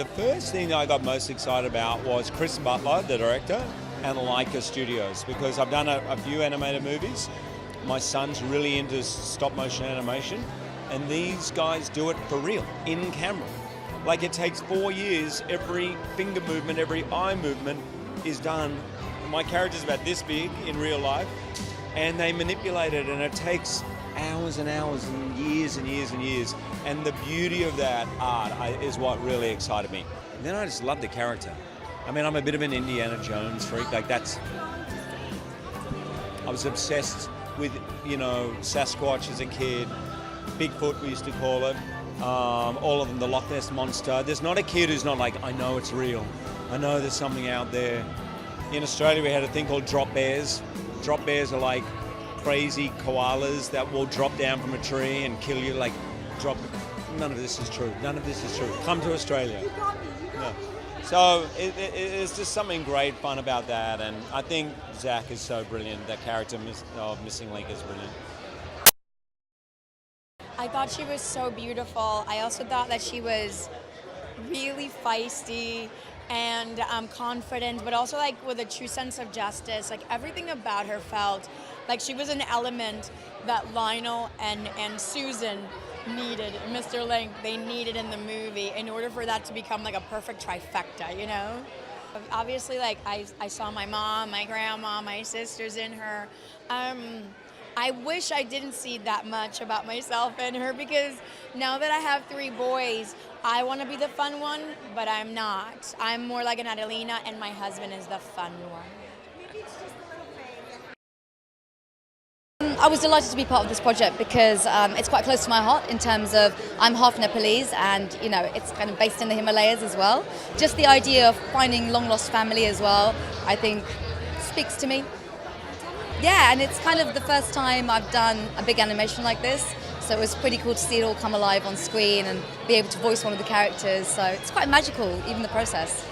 The first thing I got most excited about was Chris Butler, the director, and Laika Studios, because I've done a few animated movies. My son's really into stop motion animation, and these guys do it for real, in camera. Like, it takes 4 years, every finger movement, every eye movement is done. My character's about this big in real life, and they manipulate it, and it takes hours and hours and years and years and years. And the beauty of that art is what really excited me. And then I just love the character. I mean, I'm a bit of an Indiana Jones freak. Like, I was obsessed with, Sasquatch as a kid, Bigfoot we used to call it, all of them, the Loch Ness Monster. There's not a kid who's not like, I know it's real. I know there's something out there. In Australia, we had a thing called drop bears. Drop bears are like crazy koalas that will drop down from a tree and kill you, None of this is true. None of this is true. Come to Australia. You got me. No. So it's just something great fun about that, and I think Zach is so brilliant. That character of Missing Link is brilliant. I thought she was so beautiful. I also thought that she was really feisty and confident, but also like with a true sense of justice. Like, everything about her felt like she was an element that Lionel and Susan needed, Mr. Link, they needed in the movie in order for that to become like a perfect trifecta, Obviously, like, I saw my mom, my grandma, my sisters in her. I wish I didn't see that much about myself in her, because now that I have 3 boys, I want to be the fun one, but I'm not. I'm more like an Adelina, and my husband is the fun one. I was delighted to be part of this project because it's quite close to my heart in terms of I'm half Nepalese, and it's kind of based in the Himalayas as well. Just the idea of finding long lost family as well, I think speaks to me. Yeah, and it's kind of the first time I've done a big animation like this, so it was pretty cool to see it all come alive on screen and be able to voice one of the characters, so it's quite magical, even the process.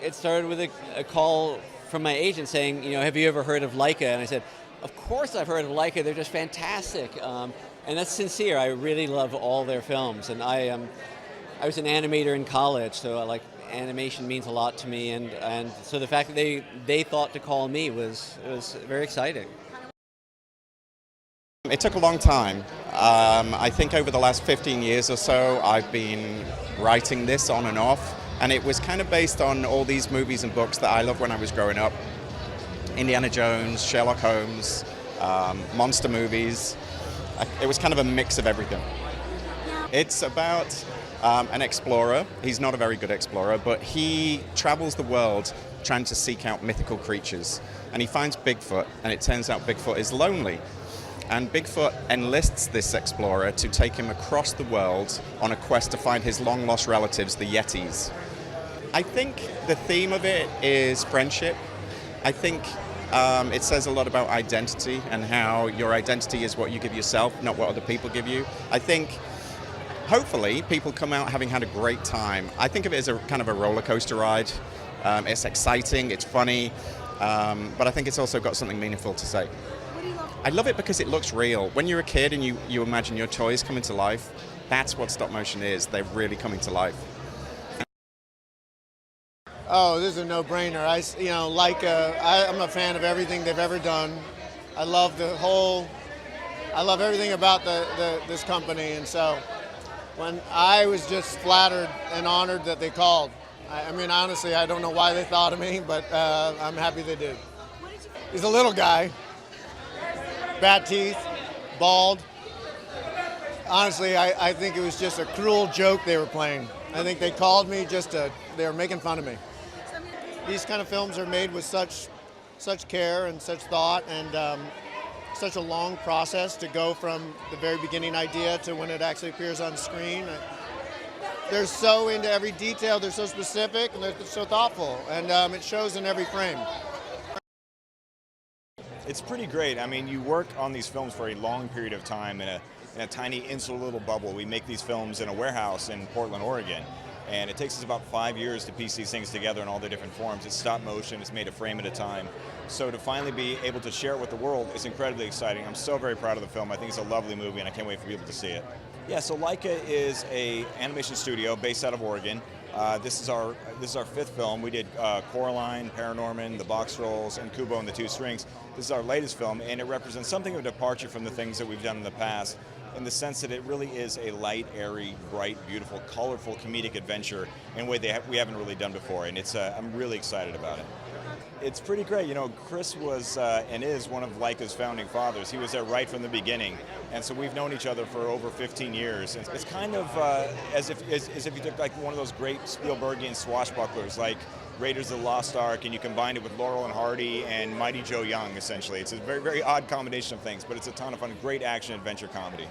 It started with a call from my agent saying, have you ever heard of Laika? And I said, of course I've heard of Laika, they're just fantastic. And that's sincere, I really love all their films. And I was an animator in college, so animation means a lot to me. And so the fact that they thought to call me was very exciting. It took a long time. I think over the last 15 years or so, I've been writing this on and off. And it was kind of based on all these movies and books that I loved when I was growing up. Indiana Jones, Sherlock Holmes, monster movies. It was kind of a mix of everything. It's about an explorer. He's not a very good explorer, but he travels the world trying to seek out mythical creatures. And he finds Bigfoot, and it turns out Bigfoot is lonely. And Bigfoot enlists this explorer to take him across the world on a quest to find his long-lost relatives, the Yetis. I think the theme of it is friendship. I think it says a lot about identity and how your identity is what you give yourself, not what other people give you. I think, hopefully, people come out having had a great time. I think of it as a kind of a roller coaster ride. It's exciting, it's funny, but I think it's also got something meaningful to say. I love it because it looks real. When you're a kid and you imagine your toys coming to life, that's what stop motion is. They're really coming to life. Oh, this is a no-brainer. I'm a fan of everything they've ever done. I love everything about this company, and so when I was just flattered and honored that they called. I mean, honestly, I don't know why they thought of me, but I'm happy they did. He's a little guy. Bad teeth, bald. Honestly, I think it was just a cruel joke they were playing. I think they called me they were making fun of me. These kind of films are made with such care and such thought, and such a long process to go from the very beginning idea to when it actually appears on screen. They're so into every detail, they're so specific, and they're so thoughtful, and it shows in every frame. It's pretty great. I mean, you work on these films for a long period of time in a tiny insular little bubble. We make these films in a warehouse in Portland, Oregon, and it takes us about 5 years to piece these things together in all their different forms. It's stop motion, it's made a frame at a time. So to finally be able to share it with the world is incredibly exciting. I'm so very proud of the film. I think it's a lovely movie, and I can't wait for people to see it. Yeah, so Laika is a animation studio based out of Oregon. This is our fifth film. We did Coraline, Paranorman, The Box Trolls, and Kubo and the Two Strings. This is our latest film, and it represents something of a departure from the things that we've done in the past, in the sense that it really is a light, airy, bright, beautiful, colorful, comedic adventure in a way that we haven't really done before, and I'm really excited about it. It's pretty great. You know, Chris was and is one of Laika's founding fathers. He was there right from the beginning, and so we've known each other for over 15 years. And it's kind of as if you took like one of those great Spielbergian swashbucklers, like Raiders of the Lost Ark, and you combined it with Laurel and Hardy and Mighty Joe Young. Essentially, it's a very, very odd combination of things, but it's a ton of fun. Great action adventure comedy.